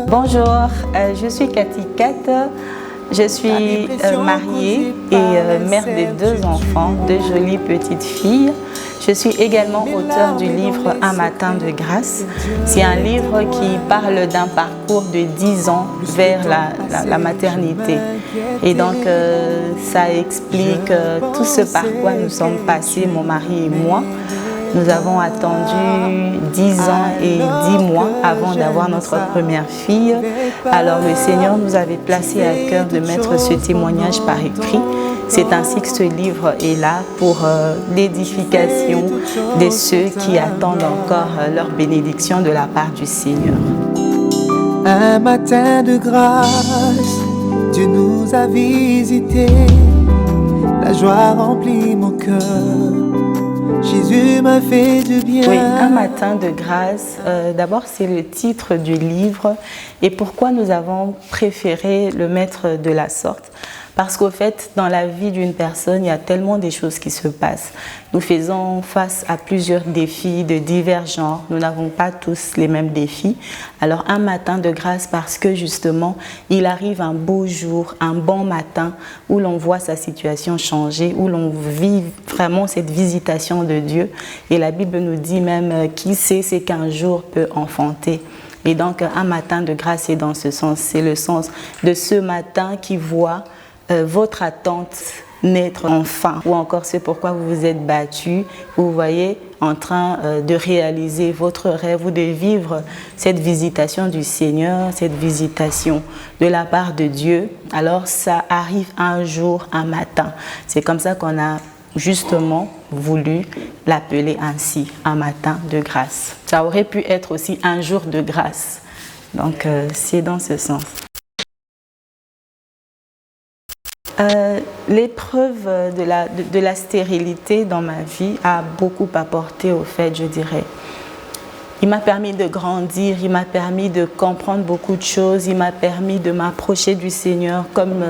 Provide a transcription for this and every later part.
Bonjour, je suis Cathy Kat, je suis mariée et mère de 2 enfants, 2 jolies petites filles. Je suis également auteure du livre Un matin de grâce. C'est un livre qui parle d'un parcours de 10 ans vers la maternité. Et donc, ça explique tout ce par quoi nous sommes passés, mon mari et moi. Nous avons attendu 10 ans et 10 mois avant d'avoir notre première fille. Alors le Seigneur nous avait placé à cœur de mettre ce témoignage par écrit. C'est ainsi que ce livre est là pour l'édification de ceux qui attendent encore leur bénédiction de la part du Seigneur. Un matin de grâce, Dieu nous a visités. La joie remplit mon cœur. Jésus m'a fait du bien. Oui, Un matin de grâce, d'abord c'est le titre du livre. Et pourquoi nous avons préféré le mettre de la sorte? Parce qu'au fait, dans la vie d'une personne, il y a tellement de choses qui se passent. Nous faisons face à plusieurs défis de divers genres. Nous n'avons pas tous les mêmes défis. Alors, un matin de grâce parce que justement, il arrive un beau jour, un bon matin où l'on voit sa situation changer, où l'on vit vraiment cette visitation de Dieu. Et la Bible nous dit même, qui sait ce qu'un jour peut enfanter. Et donc, un matin de grâce, c'est dans ce sens. C'est le sens de ce matin qui voit votre attente naître enfin, ou encore c'est pourquoi vous vous êtes battu, vous voyez en train de réaliser votre rêve ou de vivre cette visitation du Seigneur, cette visitation de la part de Dieu. Alors ça arrive un jour, un matin. C'est comme ça qu'on a justement voulu l'appeler ainsi, un matin de grâce. Ça aurait pu être aussi un jour de grâce. Donc c'est dans ce sens. L'épreuve de la stérilité dans ma vie a beaucoup apporté au fait, je dirais. Il m'a permis de grandir, il m'a permis de comprendre beaucoup de choses, il m'a permis de m'approcher du Seigneur comme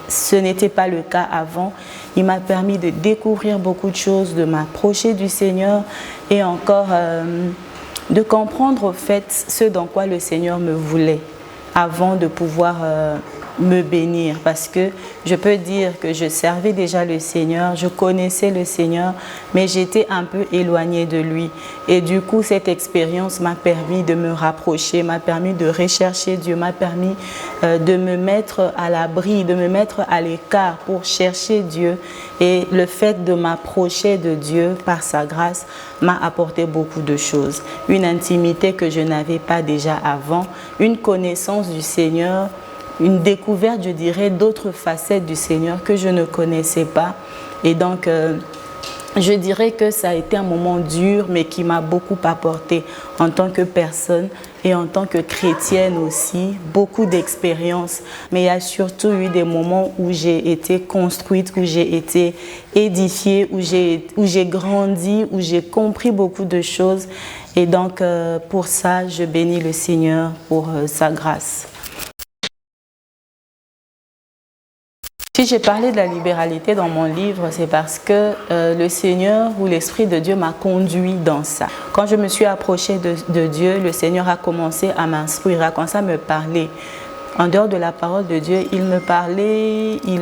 ce n'était pas le cas avant. Il m'a permis de découvrir beaucoup de choses, de m'approcher du Seigneur et encore de comprendre au fait ce dans quoi le Seigneur me voulait avant de pouvoir me bénir, parce que je peux dire que je servais déjà le Seigneur, je connaissais le Seigneur, mais j'étais un peu éloignée de lui. Et du coup, cette expérience m'a permis de me rapprocher, m'a permis de rechercher Dieu, m'a permis de me mettre à l'abri, de me mettre à l'écart pour chercher Dieu. Et le fait de m'approcher de Dieu par sa grâce m'a apporté beaucoup de choses. Une intimité que je n'avais pas déjà avant, une connaissance du Seigneur, une découverte, je dirais, d'autres facettes du Seigneur que je ne connaissais pas. Et donc, je dirais que ça a été un moment dur, mais qui m'a beaucoup apporté en tant que personne et en tant que chrétienne aussi. Beaucoup d'expériences, mais il y a surtout eu des moments où j'ai été construite, où j'ai été édifiée, où j'ai grandi, où j'ai compris beaucoup de choses. Et donc, pour ça, je bénis le Seigneur pour sa grâce. Si j'ai parlé de la libéralité dans mon livre, c'est parce que le Seigneur ou l'Esprit de Dieu m'a conduit dans ça. Quand je me suis approchée de Dieu, le Seigneur a commencé à m'instruire, a commencé à me parler. En dehors de la parole de Dieu, il me parlait, il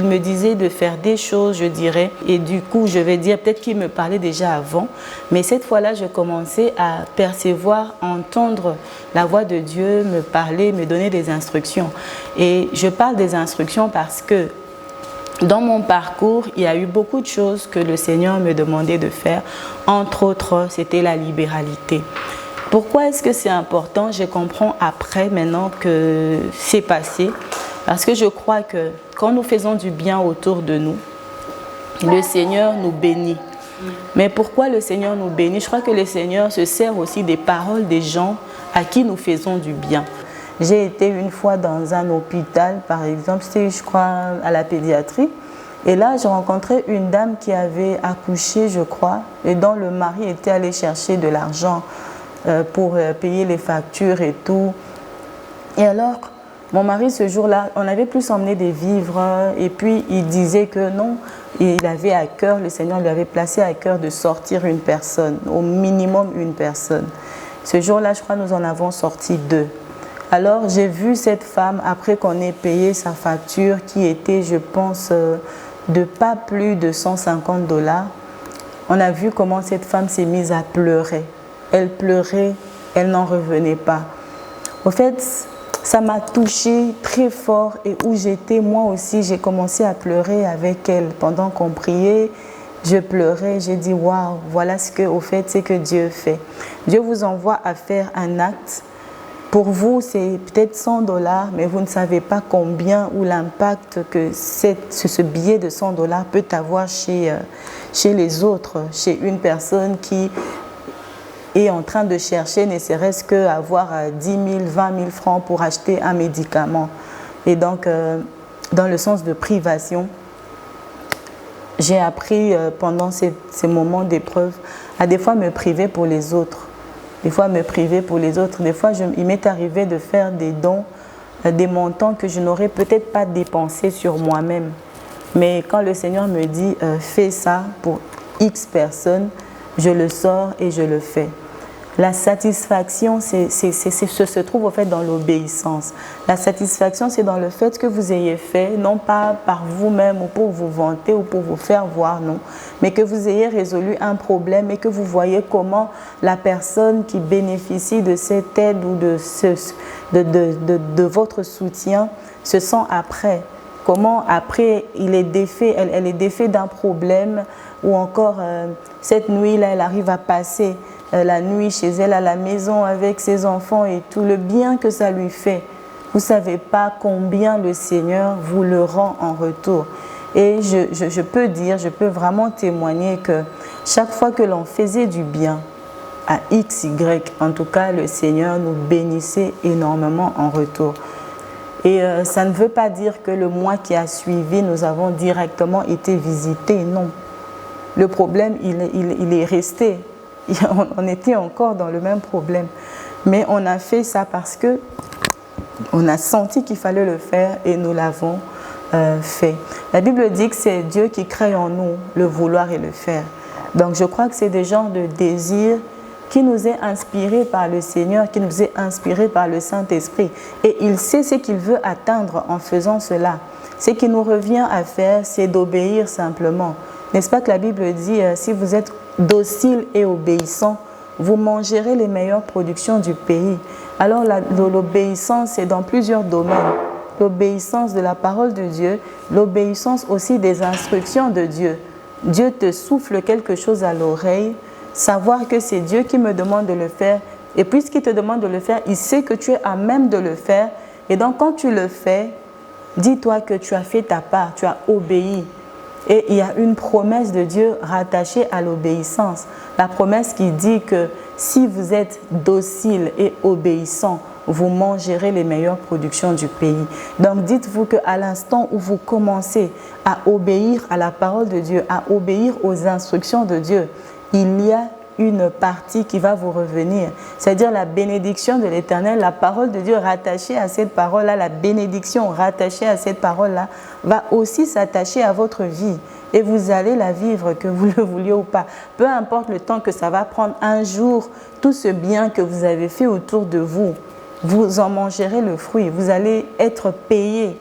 me disait de faire des choses, je dirais. Et du coup, je vais dire, peut-être qu'il me parlait déjà avant. Mais cette fois-là, je commençais à percevoir, entendre la voix de Dieu me parler, me donner des instructions. Et je parle des instructions parce que dans mon parcours, il y a eu beaucoup de choses que le Seigneur me demandait de faire. Entre autres, c'était la libéralité. Pourquoi est-ce que c'est important? Je comprends après, maintenant que c'est passé. Parce que je crois que quand nous faisons du bien autour de nous, le Seigneur nous bénit. Mais pourquoi le Seigneur nous bénit? Je crois que le Seigneur se sert aussi des paroles des gens à qui nous faisons du bien. J'ai été une fois dans un hôpital, par exemple, c'était, je crois, à la pédiatrie. Et là, j'ai rencontré une dame qui avait accouché, je crois, et dont le mari était allé chercher de l'argent pour payer les factures et tout. Et alors, mon mari, ce jour-là, on avait plus emmené des vivres et puis il disait que non, il avait à cœur, le Seigneur lui avait placé à cœur de sortir une personne, au minimum une personne. Ce jour-là, je crois, nous en avons sorti 2. Alors j'ai vu cette femme, après qu'on ait payé sa facture, qui était, je pense, de pas plus de 150 $. On a vu comment cette femme s'est mise à pleurer. Elle pleurait, elle n'en revenait pas. Au fait, ça m'a touchée très fort, et où j'étais, moi aussi, j'ai commencé à pleurer avec elle. Pendant qu'on priait, je pleurais, j'ai dit waouh, voilà ce que, au fait, c'est que Dieu fait. Dieu vous envoie à faire un acte. Pour vous, c'est peut-être 100 $, mais vous ne savez pas combien ou l'impact que ce billet de 100 $ peut avoir chez les autres, chez une personne qui est en train de chercher, ne serait-ce qu'avoir 10 000, 20 000 francs pour acheter un médicament. Et donc, dans le sens de privation, j'ai appris pendant ces moments d'épreuve à des fois me priver pour les autres. Des fois me priver pour les autres. Des fois, il m'est arrivé de faire des dons, des montants que je n'aurais peut-être pas dépensés sur moi-même. Mais quand le Seigneur me dit fais ça pour X personnes, je le sors et je le fais. La satisfaction, se trouve au fait dans l'obéissance. La satisfaction, c'est dans le fait que vous ayez fait, non pas par vous-même ou pour vous vanter ou pour vous faire voir, non, mais que vous ayez résolu un problème et que vous voyez comment la personne qui bénéficie de cette aide ou de votre soutien se sent après. Comment après elle est défaite d'un problème, ou encore cette nuit-là, elle arrive à passer la nuit chez elle à la maison avec ses enfants et tout le bien que ça lui fait. Vous ne savez pas combien le Seigneur vous le rend en retour. Et je peux dire, je peux vraiment témoigner que chaque fois que l'on faisait du bien à X, Y, en tout cas, le Seigneur nous bénissait énormément en retour. Et ça ne veut pas dire que le mois qui a suivi, nous avons directement été visités, non. Le problème, il est resté. On était encore dans le même problème. Mais on a fait ça parce que on a senti qu'il fallait le faire et nous l'avons fait. La Bible dit que c'est Dieu qui crée en nous le vouloir et le faire. Donc je crois que c'est des genres de désirs qui nous est inspiré par le Seigneur, qui nous est inspiré par le Saint-Esprit. Et il sait ce qu'il veut atteindre en faisant cela. Ce qui nous revient à faire, c'est d'obéir simplement. N'est-ce pas que la Bible dit, si vous êtes docile et obéissant, vous mangerez les meilleures productions du pays. Alors l'obéissance, c'est dans plusieurs domaines. L'obéissance de la parole de Dieu, l'obéissance aussi des instructions de Dieu. Dieu te souffle quelque chose à l'oreille, savoir que c'est Dieu qui me demande de le faire. Et puisqu'il te demande de le faire, il sait que tu es à même de le faire. Et donc quand tu le fais, dis-toi que tu as fait ta part, tu as obéi. Et il y a une promesse de Dieu rattachée à l'obéissance. La promesse qui dit que si vous êtes docile et obéissant, vous mangerez les meilleures productions du pays. Donc dites-vous qu'à l'instant où vous commencez à obéir à la parole de Dieu, à obéir aux instructions de Dieu, il y a une partie qui va vous revenir. C'est-à-dire la bénédiction de l'Éternel, la parole de Dieu rattachée à cette parole-là, la bénédiction rattachée à cette parole-là, va aussi s'attacher à votre vie. Et vous allez la vivre, que vous le vouliez ou pas. Peu importe le temps que ça va prendre, un jour, tout ce bien que vous avez fait autour de vous, vous en mangerez le fruit. Vous allez être payé.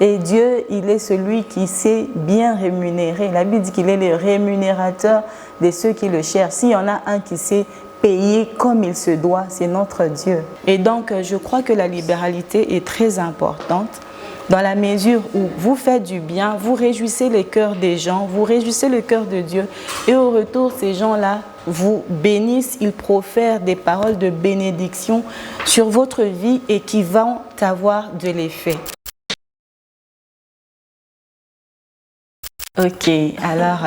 Et Dieu, il est celui qui sait bien rémunérer. La Bible dit qu'il est le rémunérateur de ceux qui le cherchent. S'il y en a un qui sait payer comme il se doit, c'est notre Dieu. Et donc, je crois que la libéralité est très importante dans la mesure où vous faites du bien, vous réjouissez les cœurs des gens, vous réjouissez le cœur de Dieu. Et au retour, ces gens-là vous bénissent, ils profèrent des paroles de bénédiction sur votre vie et qui vont avoir de l'effet. Ok, alors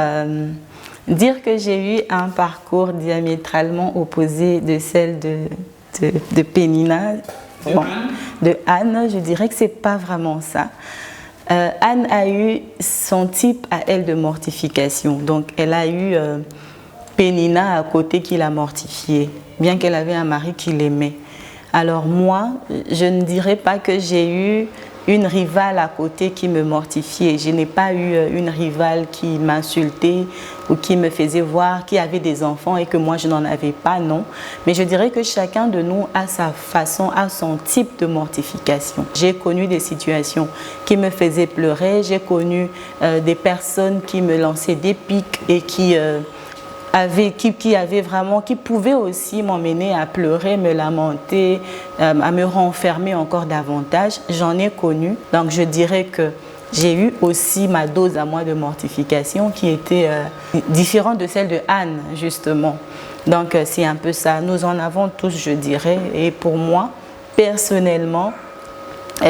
dire que j'ai eu un parcours diamétralement opposé de celle de Pénina, bon, de Anne, je dirais que c'est pas vraiment ça. Anne a eu son type à elle de mortification, donc elle a eu Pénina à côté qui l'a mortifiée, bien qu'elle avait un mari qui l'aimait. Alors moi, je ne dirais pas que j'ai eu une rivale à côté qui me mortifiait. Je n'ai pas eu une rivale qui m'insultait ou qui me faisait voir, qui avait des enfants et que moi je n'en avais pas, non. Mais je dirais que chacun de nous a sa façon, a son type de mortification. J'ai connu des situations qui me faisaient pleurer, j'ai connu des personnes qui me lançaient des pics et qui pouvaient aussi m'emmener à pleurer, me lamenter, à me renfermer encore davantage. J'en ai connu. Donc je dirais que j'ai eu aussi ma dose à moi de mortification qui était différente de celle de Anne, justement. Donc c'est un peu ça. Nous en avons tous, je dirais. Et pour moi, personnellement,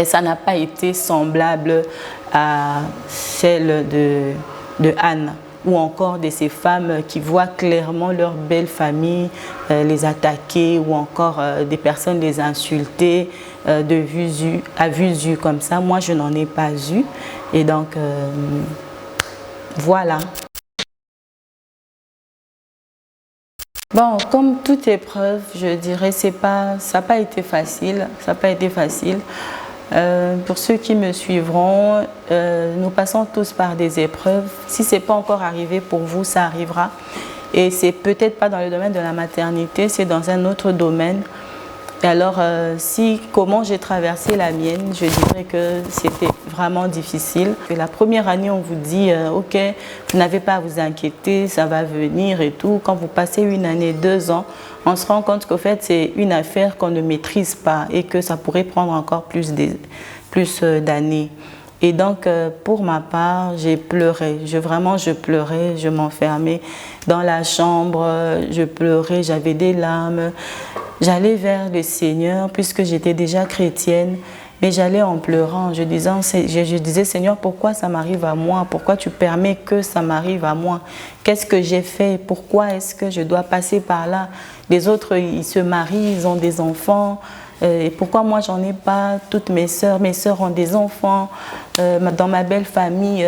ça n'a pas été semblable à celle de Anne, ou encore de ces femmes qui voient clairement leur belle famille les attaquer, ou encore des personnes les insulter à vue vue comme ça. Moi, je n'en ai pas eu. Et donc, voilà. Bon, comme toute épreuve, je dirais, ça n'a pas été facile. Ça n'a pas été facile. Pour ceux qui me suivront, nous passons tous par des épreuves. Si ce n'est pas encore arrivé pour vous, ça arrivera. Et c'est peut-être pas dans le domaine de la maternité, c'est dans un autre domaine. Et alors, comment j'ai traversé la mienne, je dirais que c'était vraiment difficile. Et la première année, on vous dit, ok, vous n'avez pas à vous inquiéter, ça va venir et tout. Quand vous passez une année, 2 ans, on se rend compte qu'au fait, c'est une affaire qu'on ne maîtrise pas et que ça pourrait prendre encore plus d'années. Et donc, pour ma part, j'ai pleuré. Je pleurais, je m'enfermais dans la chambre, je pleurais, j'avais des larmes. J'allais vers le Seigneur puisque j'étais déjà chrétienne, mais j'allais en pleurant. Je disais, Seigneur, pourquoi ça m'arrive à moi? Pourquoi tu permets que ça m'arrive à moi? Qu'est-ce que j'ai fait? Pourquoi est-ce que je dois passer par là? Les autres, ils se marient, ils ont des enfants. Et pourquoi moi j'en ai pas? Toutes mes sœurs ont des enfants. Dans ma belle famille,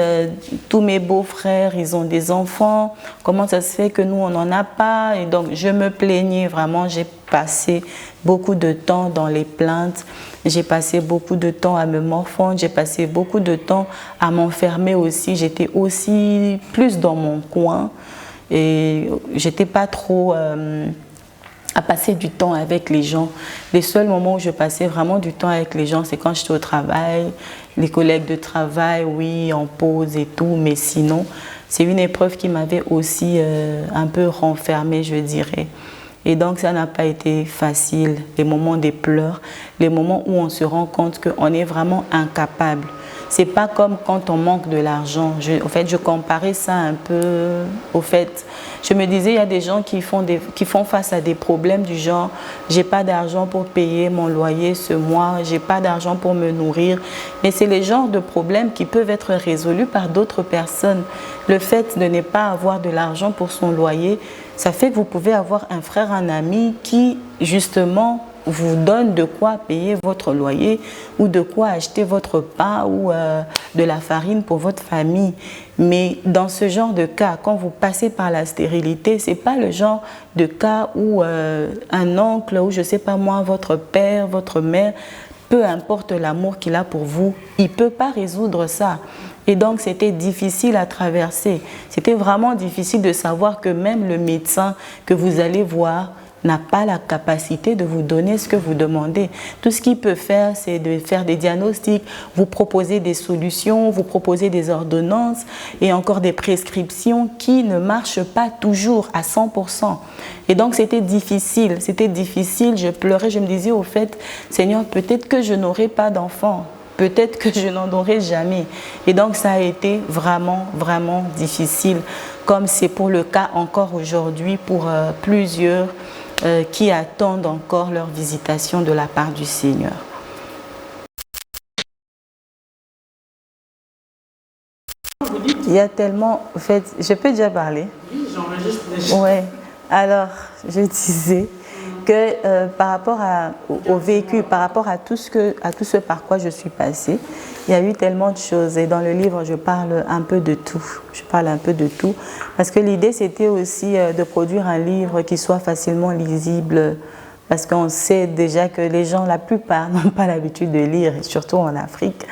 tous mes beaux-frères, ils ont des enfants. Comment ça se fait que nous, on n'en a pas? Et donc, je me plaignais vraiment. J'ai passé beaucoup de temps dans les plaintes. J'ai passé beaucoup de temps à me morfondre. J'ai passé beaucoup de temps à m'enfermer aussi. J'étais aussi plus dans mon coin. Et j'étais pas trop à passer du temps avec les gens. Les seuls moments où je passais vraiment du temps avec les gens, c'est quand j'étais au travail, les collègues de travail, oui, en pause et tout, mais sinon, c'est une épreuve qui m'avait aussi un peu renfermée, je dirais. Et donc, ça n'a pas été facile, les moments des pleurs, les moments où on se rend compte qu'on est vraiment incapable. C'est pas comme quand on manque de l'argent. En fait, je comparais ça un peu au fait. Je me disais, il y a des gens qui font face à des problèmes du genre, j'ai pas d'argent pour payer mon loyer ce mois, j'ai pas d'argent pour me nourrir. Mais c'est les genres de problèmes qui peuvent être résolus par d'autres personnes. Le fait de ne pas avoir de l'argent pour son loyer, ça fait que vous pouvez avoir un frère, un ami qui, justement, vous donne de quoi payer votre loyer ou de quoi acheter votre pain ou de la farine pour votre famille. Mais dans ce genre de cas, quand vous passez par la stérilité, ce n'est pas le genre de cas où un oncle ou je ne sais pas moi, votre père, votre mère, peu importe l'amour qu'il a pour vous, il ne peut pas résoudre ça. Et donc, c'était difficile à traverser. C'était vraiment difficile de savoir que même le médecin que vous allez voir n'a pas la capacité de vous donner ce que vous demandez. Tout ce qu'il peut faire, c'est de faire des diagnostics, vous proposer des solutions, vous proposer des ordonnances et encore des prescriptions qui ne marchent pas toujours à 100%. Et donc, c'était difficile, je pleurais, je me disais au fait, Seigneur, peut-être que je n'aurai pas d'enfant. Peut-être que je n'en aurai jamais. Et donc, ça a été vraiment, vraiment difficile, comme c'est pour le cas encore aujourd'hui pour plusieurs qui attendent encore leur visitation de la part du Seigneur. Il y a tellement, en fait, je peux déjà parler? Oui, j'enregistre déjà. Ouais. Alors, je disais que par rapport au vécu, par rapport à tout ce par quoi je suis passée, il y a eu tellement de choses. Et dans le livre, je parle un peu de tout. Je parle un peu de tout. Parce que l'idée, c'était aussi de produire un livre qui soit facilement lisible parce qu'on sait déjà que les gens, la plupart, n'ont pas l'habitude de lire, surtout en Afrique.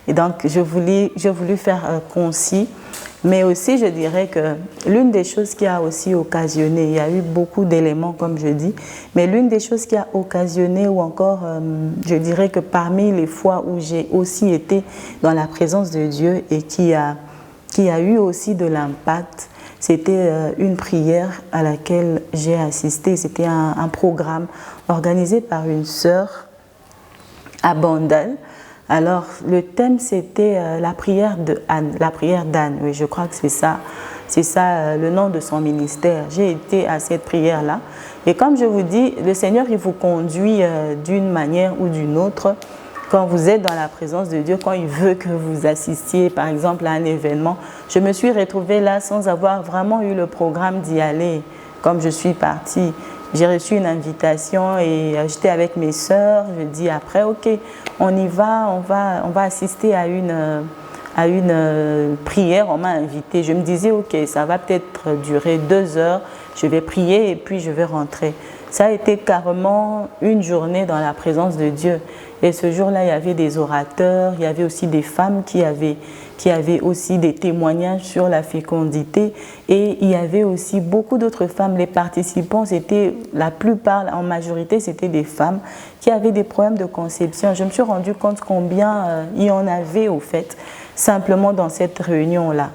Et donc, j'ai voulu faire concis, mais aussi, je dirais que l'une des choses qui a aussi occasionné, il y a eu beaucoup d'éléments, comme je dis, mais l'une des choses qui a occasionné, ou encore, je dirais que parmi les fois où j'ai aussi été dans la présence de Dieu et qui a eu aussi de l'impact, c'était une prière à laquelle j'ai assisté. C'était un programme organisé par une sœur à Bandal. Alors, le thème, c'était la prière d'Anne. Oui, je crois que c'est ça le nom de son ministère. J'ai été à cette prière-là. Et comme je vous dis, le Seigneur, il vous conduit d'une manière ou d'une autre. Quand vous êtes dans la présence de Dieu, quand il veut que vous assistiez, par exemple, à un événement, je me suis retrouvée là sans avoir vraiment eu le programme d'y aller. Comme je suis partie, j'ai reçu une invitation et j'étais avec mes sœurs. Je dis après, ok, on y va, on va assister à une prière. On m'a invitée. Je me disais, ok, ça va peut-être durer 2 heures. Je vais prier et puis je vais rentrer. Ça a été carrément une journée dans la présence de Dieu. Et ce jour-là, il y avait des orateurs, il y avait aussi des femmes qui avaient aussi des témoignages sur la fécondité. Et il y avait aussi beaucoup d'autres femmes. Les participants, c'était la plupart, en majorité, c'était des femmes qui avaient des problèmes de conception. Je me suis rendu compte combien il y en avait, au fait, simplement dans cette réunion-là.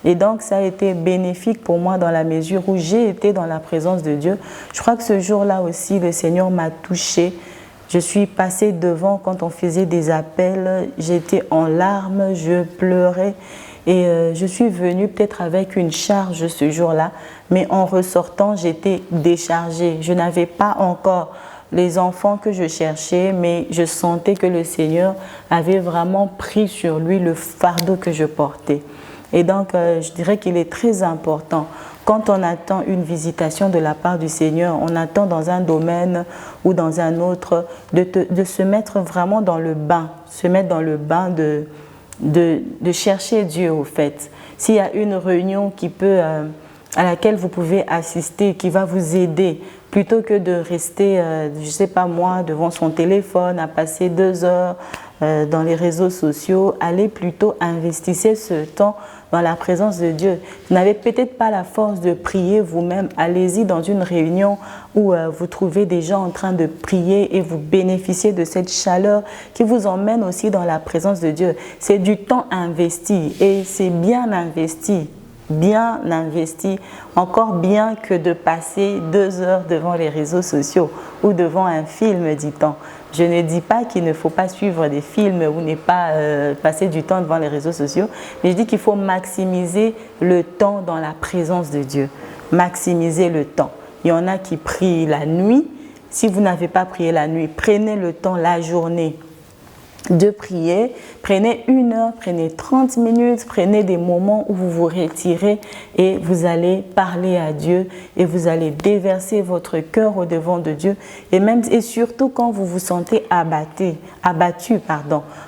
Et donc, ça a été bénéfique pour moi dans la mesure où j'ai été dans la présence de Dieu. Je crois que ce jour-là aussi, le Seigneur m'a touchée. Je suis passée devant quand on faisait des appels. J'étais en larmes, je pleurais. Et je suis venue peut-être avec une charge ce jour-là. Mais en ressortant, j'étais déchargée. Je n'avais pas encore les enfants que je cherchais, mais je sentais que le Seigneur avait vraiment pris sur lui le fardeau que je portais. Et donc, je dirais qu'il est très important, quand on attend une visitation de la part du Seigneur, on attend dans un domaine ou dans un autre, de se mettre vraiment dans le bain, se mettre dans le bain de chercher Dieu, au fait. S'il y a une réunion à laquelle vous pouvez assister, qui va vous aider, plutôt que de rester, je ne sais pas moi, devant son téléphone, à passer 2 heures dans les réseaux sociaux, allez plutôt investir ce temps dans la présence de Dieu. Vous n'avez peut-être pas la force de prier vous-même. Allez-y dans une réunion où vous trouvez des gens en train de prier et vous bénéficiez de cette chaleur qui vous emmène aussi dans la présence de Dieu. C'est du temps investi et c'est bien investi. Bien investi, encore bien que de passer 2 heures devant les réseaux sociaux ou devant un film, dit-on. Je ne dis pas qu'il ne faut pas suivre des films ou ne pas passer du temps devant les réseaux sociaux, mais je dis qu'il faut maximiser le temps dans la présence de Dieu. Maximiser le temps. Il y en a qui prient la nuit. Si vous n'avez pas prié la nuit, prenez le temps la journée de prier. Prenez 1 heure, prenez 30 minutes, prenez des moments où vous vous retirez et vous allez parler à Dieu et vous allez déverser votre cœur au devant de Dieu. Et surtout quand vous vous sentez abattu,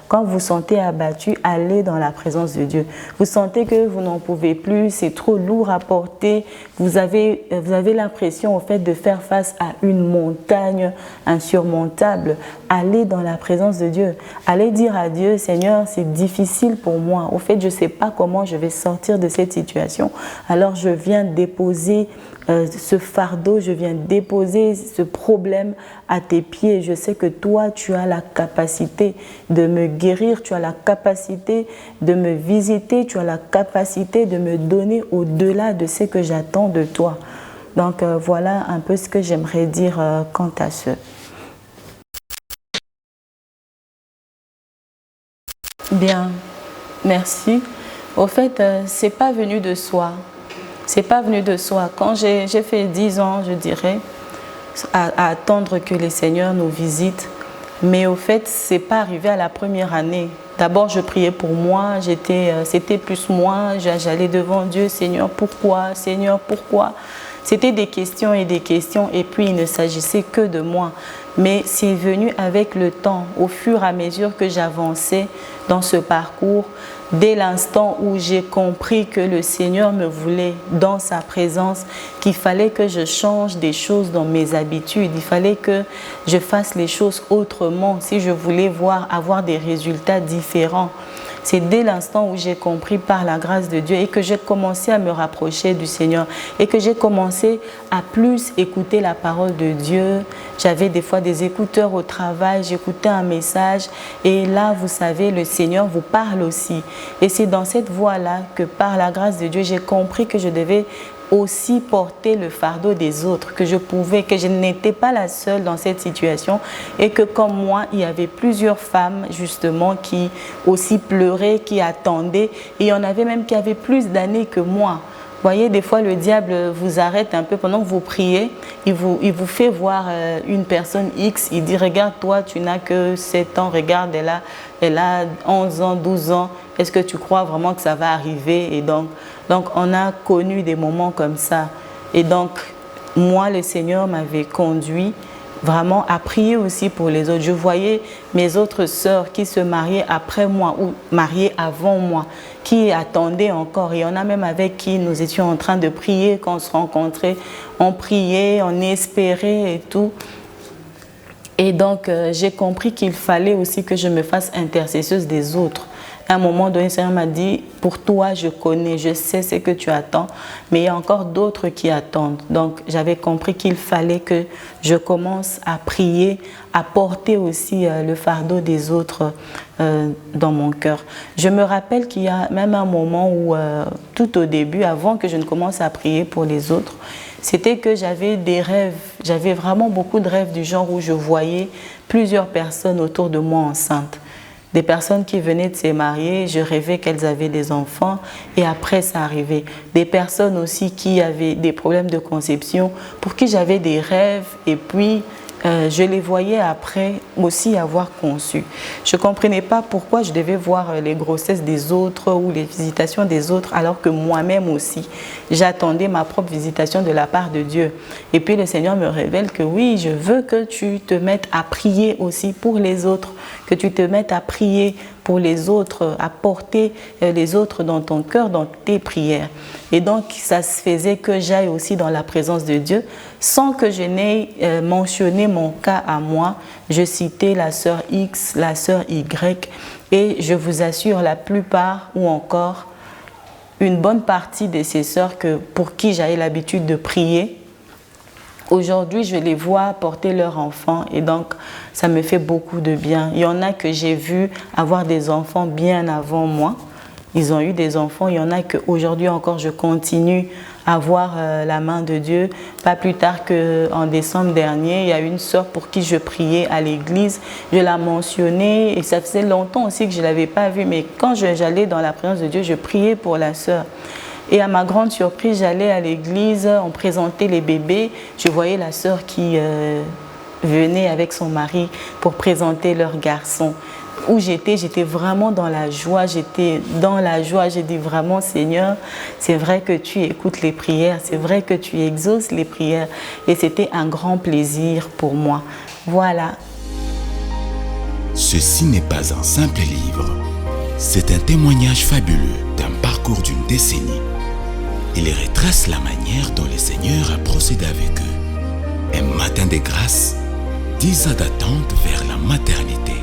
quand vous vous sentez abattu, allez dans la présence de Dieu. Vous sentez que vous n'en pouvez plus, c'est trop lourd à porter, vous avez l'impression au fait de faire face à une montagne insurmontable. Allez dans la présence de Dieu. Allez dire à Dieu, Seigneur, c'est difficile pour moi. Au fait, je ne sais pas comment je vais sortir de cette situation. Alors, je viens déposer ce fardeau, je viens déposer ce problème à tes pieds. Je sais que toi, tu as la capacité de me guérir, tu as la capacité de me visiter, tu as la capacité de me donner au-delà de ce que j'attends de toi. Donc, voilà un peu ce que j'aimerais dire quant à ce. Bien, merci. Au fait, c'est pas venu de soi. C'est pas venu de soi. Quand j'ai fait 10 ans, je dirais, à attendre que les seigneurs nous visitent, mais au fait, c'est pas arrivé à la première année. D'abord, je priais pour moi, c'était plus moi, j'allais devant Dieu, Seigneur, pourquoi? Seigneur, pourquoi? C'était des questions, et puis il ne s'agissait que de moi. mais c'est venu avec le temps, au fur et à mesure que j'avançais dans ce parcours. Dès l'instant où j'ai compris que le Seigneur me voulait dans sa présence, qu'il fallait que je change des choses dans mes habitudes, il fallait que je fasse les choses autrement si je voulais avoir des résultats différents. C'est dès l'instant où j'ai compris par la grâce de Dieu et que j'ai commencé à me rapprocher du Seigneur et que j'ai commencé à plus écouter la parole de Dieu. J'avais des fois des écouteurs au travail, j'écoutais un message et là, vous savez, le Seigneur vous parle aussi. Et c'est dans cette voie-là que par la grâce de Dieu, j'ai compris que je devais aussi porter le fardeau des autres, que je n'étais pas la seule dans cette situation et que comme moi, il y avait plusieurs femmes justement qui aussi pleuraient, qui attendaient et il y en avait même qui avaient plus d'années que moi. Vous voyez, des fois, le diable vous arrête un peu pendant que vous priez. Il vous fait voir une personne X. Il dit, regarde, toi, tu n'as que 7 ans. Regarde, elle a 11 ans, 12 ans. Est-ce que tu crois vraiment que ça va arriver? Et donc, on a connu des moments comme ça. Et donc, moi, le Seigneur m'avait conduit vraiment à prier aussi pour les autres. Je voyais mes autres sœurs qui se mariaient après moi ou mariées avant moi, qui attendaient encore. Il y en a même avec qui nous étions en train de prier quand on se rencontrait. On priait, on espérait et tout. Et donc, j'ai compris qu'il fallait aussi que je me fasse intercesseuse des autres. À un moment donné, le Seigneur m'a dit, pour toi, je connais, je sais ce que tu attends, mais il y a encore d'autres qui attendent. Donc, j'avais compris qu'il fallait que je commence à prier, à porter aussi le fardeau des autres dans mon cœur. Je me rappelle qu'il y a même un moment où, tout au début, avant que je ne commence à prier pour les autres, c'était que j'avais des rêves, j'avais vraiment beaucoup de rêves du genre où je voyais plusieurs personnes autour de moi enceintes. Des personnes qui venaient de se marier, je rêvais qu'elles avaient des enfants et après ça arrivait. Des personnes aussi qui avaient des problèmes de conception, pour qui j'avais des rêves et puis je les voyais après aussi avoir conçu. Je ne comprenais pas pourquoi je devais voir les grossesses des autres ou les visitations des autres alors que moi-même aussi, j'attendais ma propre visitation de la part de Dieu. Et puis le Seigneur me révèle que oui, je veux que tu te mettes à prier aussi pour les autres, que tu te mettes à prier pour les autres, à porter les autres dans ton cœur, dans tes prières. Et donc, ça se faisait que j'aille aussi dans la présence de Dieu, sans que je n'aie mentionné mon cas à moi. Je citais la sœur X, la sœur Y, et je vous assure, la plupart, ou encore une bonne partie de ces sœurs pour qui j'avais l'habitude de prier, aujourd'hui, je les vois porter leurs enfants et donc ça me fait beaucoup de bien. Il y en a que j'ai vu avoir des enfants bien avant moi. Ils ont eu des enfants. Il y en a qu'aujourd'hui encore, je continue à voir la main de Dieu. Pas plus tard qu'en décembre dernier, il y a une sœur pour qui je priais à l'église. Je la mentionnais et ça faisait longtemps aussi que je ne l'avais pas vue. Mais quand j'allais dans la présence de Dieu, je priais pour la sœur. Et à ma grande surprise, j'allais à l'église, on présentait les bébés. Je voyais la sœur qui venait avec son mari pour présenter leur garçon. Où j'étais vraiment dans la joie. J'ai dit vraiment, Seigneur, c'est vrai que tu écoutes les prières, c'est vrai que tu exauces les prières. Et c'était un grand plaisir pour moi. Voilà. Ceci n'est pas un simple livre. C'est un témoignage fabuleux d'un parcours d'une décennie. Il retrace la manière dont le Seigneur a procédé avec eux. Un matin de grâce, 10 ans d'attente vers la maternité.